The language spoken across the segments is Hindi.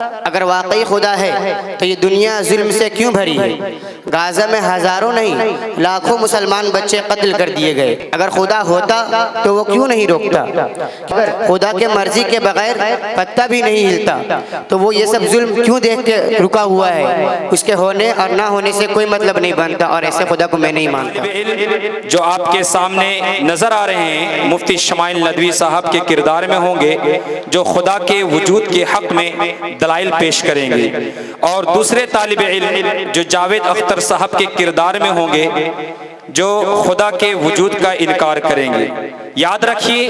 अगर वाकई खुदा है तो ये दुनिया जुल्म से क्यों भरी है। गाज़ा में हज़ारों नहीं लाखों मुसलमान बच्चे कत्ल कर दिए गए। अगर खुदा होता तो वो क्यों नहीं रोकता। अगर खुदा के मर्जी के बगैर पत्ता भी नहीं हिलता तो वो ये सब जुल्म क्यों देख के रुका हुआ है। उसके होने और ना होने से कोई मतलब नहीं बनता और ऐसे खुदा को मैं नहीं मानता। जो आपके सामने नजर आ रहे हैं मुफ्ती शमाइल नदवी साहब के किरदार में होंगे, जो खुदा के वजूद के हक में दलाइल पेश करेंगे, और दूसरे तालिब इल्म जो जावेद अख्तर साहब के किरदार में होंगे, जो खुदा के वजूद का इनकार करेंगे। याद रखिए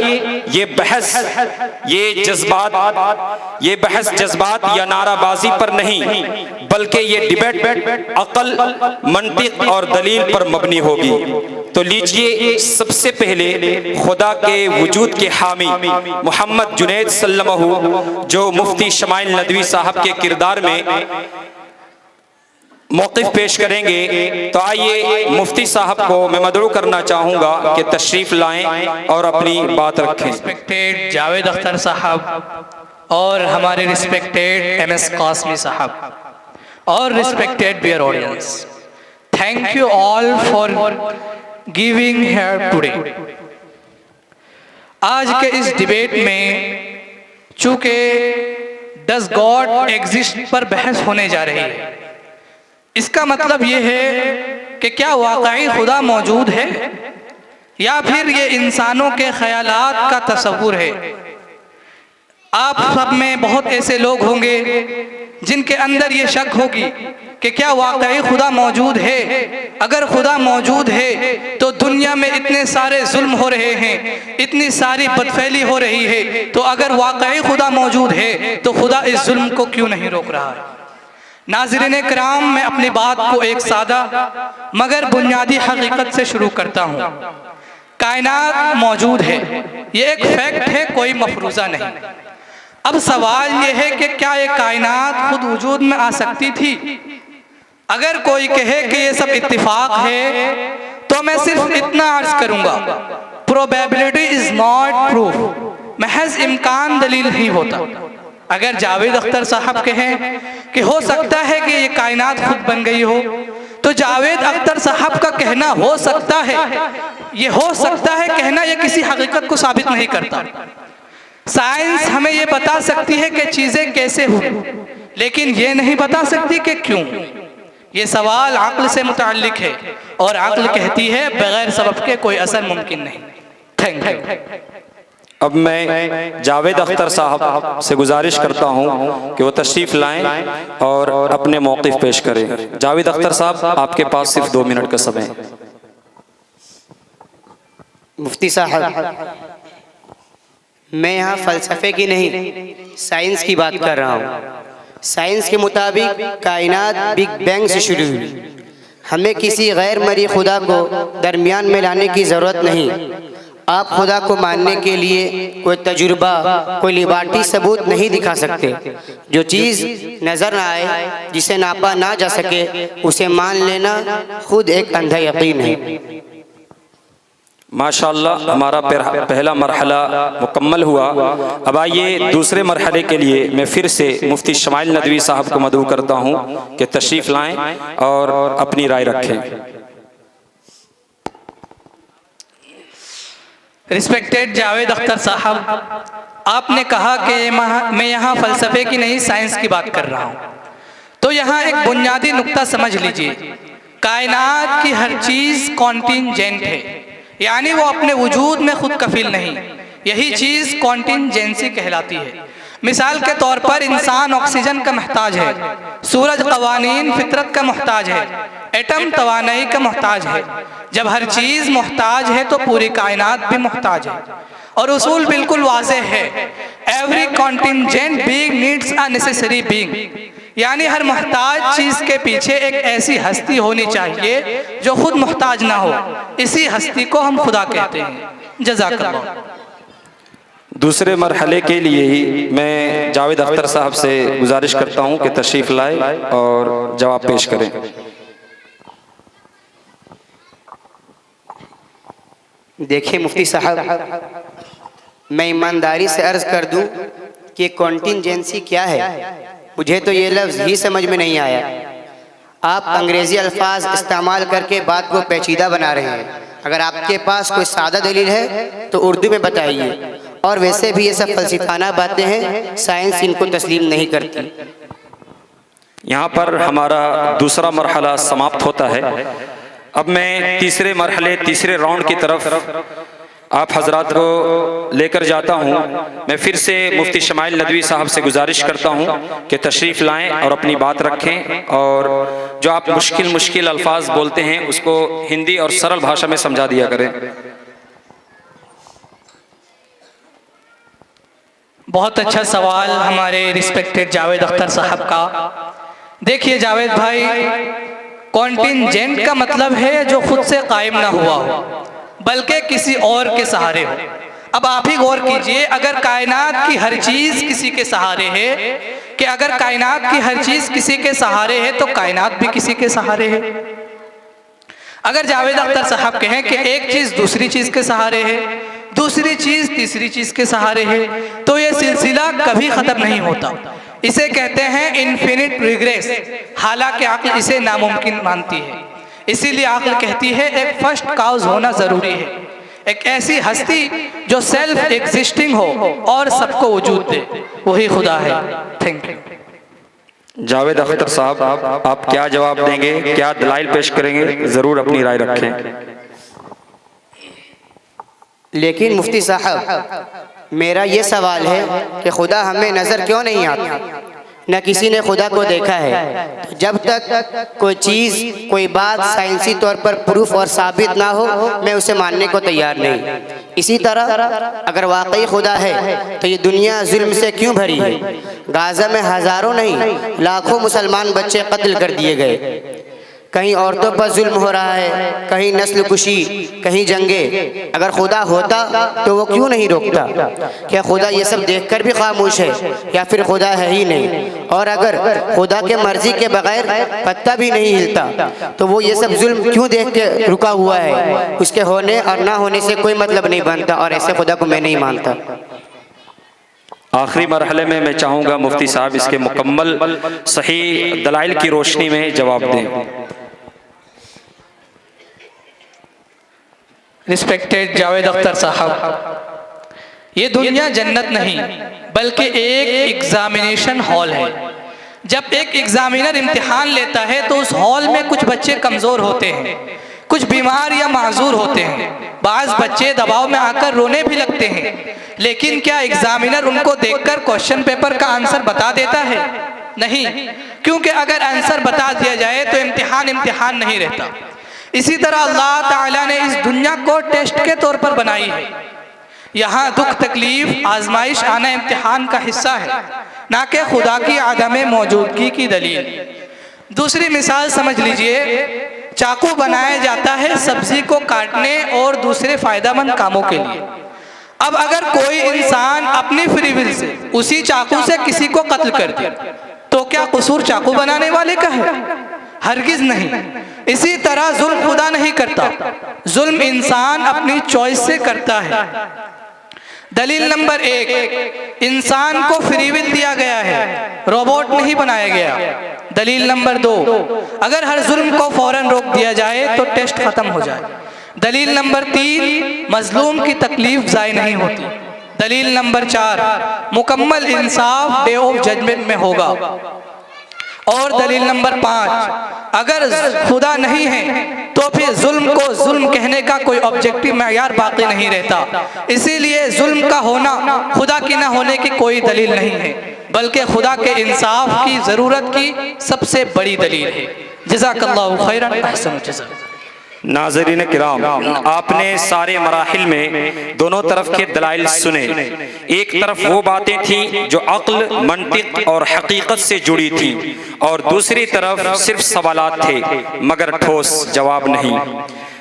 ये बहस जज्बात या नाराबाजी पर नहीं, बल्कि ये डिबेट अकल, मंतिक और दलील पर मबनी होगी। तो लीजिए सबसे पहले खुदा के वजूद के हामी मोहम्मद जुनैद सल्लल्लाहु जो मुफ्ती शमाइल नदवी साहब के किरदार में मौक़िफ़ पेश करेंगे। तो आइए मुफ्ती साहब को मैं मदऊ करना चाहूँगा कि तशरीफ़ लाएं और अपनी बात रखें। रिस्पेक्टेड जावेद अख्तर साहब और हमारे रिस्पेक्टेड MS कासमी साहब और respected dear audience, thank you all for giving here today. आज के इस डिबेट में चूँकि डज गॉड एग्जिस्ट पर बहस होने जा रही है, इसका मतलब ये है कि क्या वाकई खुदा मौजूद है या फिर ये इंसानों के ख्यालात का तस्वुर है। आप सब में बहुत ऐसे लोग होंगे जिनके अंदर ये शक होगी कि क्या वाकई खुदा मौजूद है। अगर खुदा मौजूद है तो दुनिया में इतने सारे जुल्म हो रहे हैं, इतनी सारी बदफैली हो रही है, तो अगर वाकई खुदा मौजूद है तो खुदा इस जुल्म को क्यों नहीं रोक रहा है। नाज़रीन किराम, मैं अपनी बात को एक सादा मगर बुनियादी हकीकत से शुरू करता हूँ। कायनात मौजूद है, ये एक फैक्ट है, कोई मफरूज़ा नहीं। अब सवाल ये है कि क्या ये कायनात खुद वजूद में आ सकती थी। अगर कोई कहे कि ये सब इत्तिफाक है तो मैं सिर्फ इतना अर्ज करूँगा, प्रोबेबिलिटी इज़ नॉट प्रूफ, महज इम्कान दलील नहीं होता। अगर जावेद अख्तर साहब कहें कि हो सकता है कि ये कायनात खुद बन गई हो, तो जावेद अख्तर साहब का कहना हो सकता है, ये हो सकता है कहना, ये किसी हकीकत को साबित नहीं करता। साइंस हमें ये बता सकती है कि चीज़ें कैसे हुई, लेकिन ये नहीं बता सकती कि क्यों। ये सवाल अक्ल से मुताल्लिक है और अक्ल कहती है बगैर सबब के कोई असर मुमकिन नहीं। Thank you. अब मैं जावेद अख्तर साहब से गुजारिश करता हूं कि वो तशरीफ़ लाएं और अपने मौक़िफ़ पेश करें। जावेद अख्तर साहब, आपके पास सिर्फ 2 मिनट का समय है। मुफ्ती साहब, मैं यहाँ फ़लसफ़े की नहीं साइंस की बात कर रहा हूँ। साइंस के मुताबिक कायनात बिग बैंग से शुरू हुई। हमें किसी गैर मरी खुदा को दरमियान में लाने की ज़रूरत नहीं। आप खुदा को मानने के लिए कोई तजुर्बा, कोई लिबार्टी सबूत नहीं दिखा सकते। जो चीज़ नज़र ना आए, जिसे नापा ना जा सके, उसे मान लेना खुद एक अंधा यकीन है। माशाअल्लाह, हमारा पहला मरहला मुकम्मल हुआ। अब आइए दूसरे मरहले के लिए मैं फिर से मुफ्ती शमाइल नदवी साहब को मदऊ करता हूँ कि तशरीफ़ लाएँ और अपनी राय रखें। रिस्पेक्टेड जावेद अख्तर साहब, आपने कहा कि मैं यहाँ फ़लसफ़े की नहीं साइंस की बात कर रहा हूँ, तो यहाँ एक बुनियादी नुक्ता समझ लीजिए। कायनात की हर चीज़ कॉन्टिंजेंट है, यानी वो अपने वजूद में खुद कफील नहीं। यही चीज़ कॉन्टिंजेंसी कहलाती है। मिसाल के तौर पर इंसान ऑक्सीजन का मोहताज है, सूरज कवानीन फितरत का मोहताज है, एटम तवानाई का मोहताज है। जब हर चीज़ मोहताज है तो पूरी कायनात भी मोहताज है। और उसूल बिल्कुल वाज़ेह है, every contingent being needs a necessary being, यानी हर मोहताज चीज़ के पीछे एक ऐसी हस्ती होनी चाहिए जो खुद मोहताज ना हो। इसी हस्ती को हम खुदा कहते हैं। जज़ाकल्लाह। दूसरे मरहले के लिए ही मैं जावेद अख्तर साहब से गुजारिश करता हूं कि तशरीफ़ लाए और जवाब पेश करें। देखिए मुफ्ती साहब, मैं ईमानदारी से अर्ज़ कर दूं कि कॉन्टिंजेंसी क्या है। मुझे तो ये लफ्ज़ ही समझ में नहीं आया। आप अंग्रेज़ी अल्फाज इस्तेमाल करके बात को पेचीदा बना रहे हैं। अगर आपके पास कोई सादा दलील है तो उर्दू में बताइए। और वैसे भी ये सब फलसफाना बातें हैं, साइंस इनको तस्लीम नहीं करती। यहाँ पर हमारा दूसरा मरहला समाप्त होता है। अब मैं तीसरे राउंड की तरफ आप हजरात को लेकर जाता हूँ। मैं फिर से मुफ्ती शमाइल नदवी साहब से गुजारिश करता हूँ कि तशरीफ़ लाएं और अपनी बात रखें, और जो आप मुश्किल अल्फाज बोलते हैं उसको हिंदी और सरल भाषा में समझा दिया करें। बहुत अच्छा सवाल हमारे रिस्पेक्टेड जावेद अख्तर साहब का। देखिए जावेद भाई, कॉन्टिंजेंट का मतलब है जो खुद से कायम ना हुआ हो बल्कि किसी और के सहारे हो। अब आप ही गौर कीजिए, अगर कायनात की हर चीज़ किसी के सहारे है, कि अगर कायनात की हर चीज़ किसी के सहारे है तो कायनात भी किसी के सहारे है। अगर जावेद अख्तर साहब कहें कि एक चीज़ दूसरी चीज़ के सहारे है, दूसरी चीज़ तीसरी चीज़ के सहारे है, तो ये सिलसिला कभी ख़त्म नहीं होता। इसे कहते हैं इन्फिनिट रिग्रेस, हालांकि अक्ल इसे नामुमकिन मानती है। इसीलिए अक्ल कहती है एक फर्स्ट काउज होना ज़रूरी है, एक ऐसी हस्ती जो सेल्फ एग्जिस्टिंग हो और सबको वजूद दे, वही खुदा है। Thank you. जावेद अख्तर साहब, आप क्या जवाब देंगे, क्या दलाइल पेश करेंगे? ज़रूर अपनी राय रखें। लेकिन मुफ्ती साहब, मेरा ये सवाल है कि खुदा हमें नज़र क्यों नहीं आता? न किसी ने खुदा को देखा है। तो जब तक कोई चीज़, कोई बात साइंसी तौर पर प्रूफ और साबित ना हो, मैं उसे मानने को तैयार नहीं। इसी तरह अगर वाकई खुदा है तो ये दुनिया जुल्म से क्यों भरी है? गाज़ा में हज़ारों नहीं लाखों मुसलमान बच्चे कत्ल कर दिए गए। कहीं औरतों पर जुल्म हो रहा है, कहीं नस्ल कुशी, कहीं जंगे। अगर खुदा होता तो वो क्यों नहीं रोकता? क्या खुदा ये सब देखकर भी खामोश है, या फिर खुदा है ही नहीं? और अगर खुदा के मर्जी के बगैर पत्ता भी नहीं हिलता तो वो ये सब जुल्म क्यों देख के रुका हुआ है? उसके होने और ना होने से कोई मतलब नहीं बनता, और ऐसे खुदा को मैं नहीं मानता। आखिरी मरहले में मैं चाहूँगा मुफ्ती साहब इसके मुकम्मल सही दलाइल की रोशनी में जवाब दें। रिस्पेक्टेड जावेद अख्तर साहब, ये दुनिया जन्नत नहीं बल्कि एक एग्जामिनेशन हॉल है। जब एक एग्जामिनर इम्तिहान लेता है तो उस हॉल में कुछ बच्चे कमज़ोर होते हैं, कुछ बीमार या माजूर होते हैं, बाज़ बच्चे दबाव में आकर रोने भी लगते हैं। लेकिन क्या एग्जामिनर उनको देखकर क्वेश्चन पेपर का आंसर बता देता है? नहीं, क्योंकि अगर आंसर बता दिया जाए तो इम्तिहान नहीं रहता। इसी तरह अल्लाह ताला ने इस दुनिया को टेस्ट के तौर पर बनाई है। यहाँ दुख, तकलीफ, आजमाइश आना इम्तिहान का हिस्सा है, ना कि खुदा की आदम मौजूदगी की दलील। दूसरी मिसाल समझ लीजिए, चाकू बनाया जाता है सब्जी को काटने और दूसरे फ़ायदेमंद कामों के लिए। अब अगर कोई इंसान अपनी फ्री विल से उसी चाकू से किसी को कत्ल कर दे तो क्या कसूर चाकू बनाने वाले का है? हरगिज़ नहीं। इसी तरह जुल्म खुदा नहीं करता, जुल्म इंसान अपनी चॉइस से करता है। दलील नंबर 1, इंसान को फ्री विल दिया गया है, रोबोट नहीं बनाया गया। दलील नंबर 2, अगर हर जुल्म को फौरन रोक दिया जाए तो टेस्ट खत्म हो जाए। दलील नंबर 3, मजलूम की तकलीफ ज़ाय नहीं होती। दलील नंबर 4, मुकम्मल इंसाफ डे ऑफ जजमेंट में होगा। और दलील नंबर 5, अगर खुदा नहीं है तो फिर जुल्म को जुल्म कहने का कोई ऑब्जेक्टिव मयार बाकी नहीं रहता। इसीलिए जुल्म का होना खुदा की न होने की कोई दलील नहीं है, बल्कि खुदा के इंसाफ की ज़रूरत की सबसे बड़ी दलील है। जज़ाकल्लाहु खैरन, अहसन जज़ा। नाज़रीन किराम, आपने सारे मराहिल में दोनों तरफ के दलाइल सुने। एक तरफ वो बातें थीं जो अक्ल, मंतिक और हकीकत से जुड़ी थीं, और दूसरी तरफ सिर्फ सवालात थे मगर ठोस जवाब नहीं।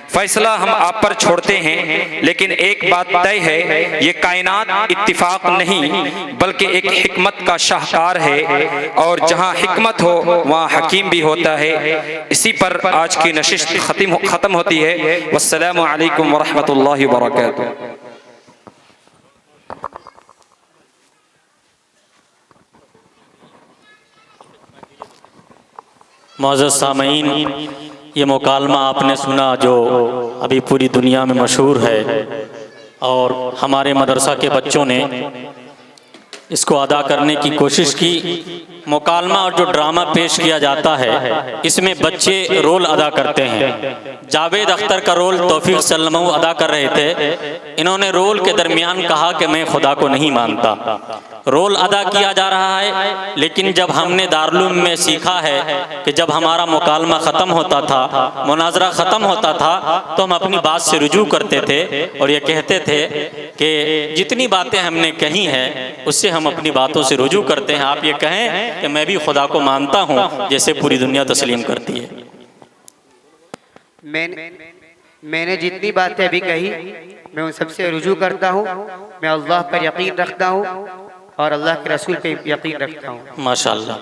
फैसला हम आप पर छोड़ते हैं, लेकिन एक बात तय है, ये कायनात इत्तिफाक नहीं बल्कि एक हिकमत का शाहकार है, और जहाँ हिकमत हो वहाँ हकीम भी होता है। इसी पर आज की नशिस्त ख़त्म होती है। वस्सलामु अलैकुम वरहमतुल्लाहि वबरकातुहू। मुअज़्ज़ज़ सामईन, ये मुकालमा आपने सुना जो अभी पूरी दुनिया में मशहूर है और हमारे मदरसा के बच्चों ने इसको अदा करने की कोशिश की। मुकालमा और जो ड्रामा पेश किया जाता है इसमें बच्चे रोल अदा करते हैं। जावेद अख्तर का रोल तौफीक सल्लमऊ अदा कर रहे थे। इन्होंने रोल के दरमियान कहा कि मैं खुदा को नहीं मानता। रोल अदा किया जा रहा है, लेकिन जब हमने दारुल में सीखा है कि जब हमारा मुकालमा ख़त्म होता था, मुनाजरा ख़त्म होता था, तो हम अपनी बात से रुजू करते थे और ये कहते थे कि जितनी बातें हमने कही हैं उससे हम अपनी बातों से रुजू करते हैं। आप ये कहें कि मैं भी खुदा को मानता हूँ जैसे पूरी दुनिया तस्लीम करती है। मैंने जितनी बातें अभी कही मैं उन सबसे रुजू करता हूँ। मैं अल्लाह पर यकीन रखता हूँ और अल्लाह के रसूल पे यकीन रखता हूँ। माशाअल्लाह।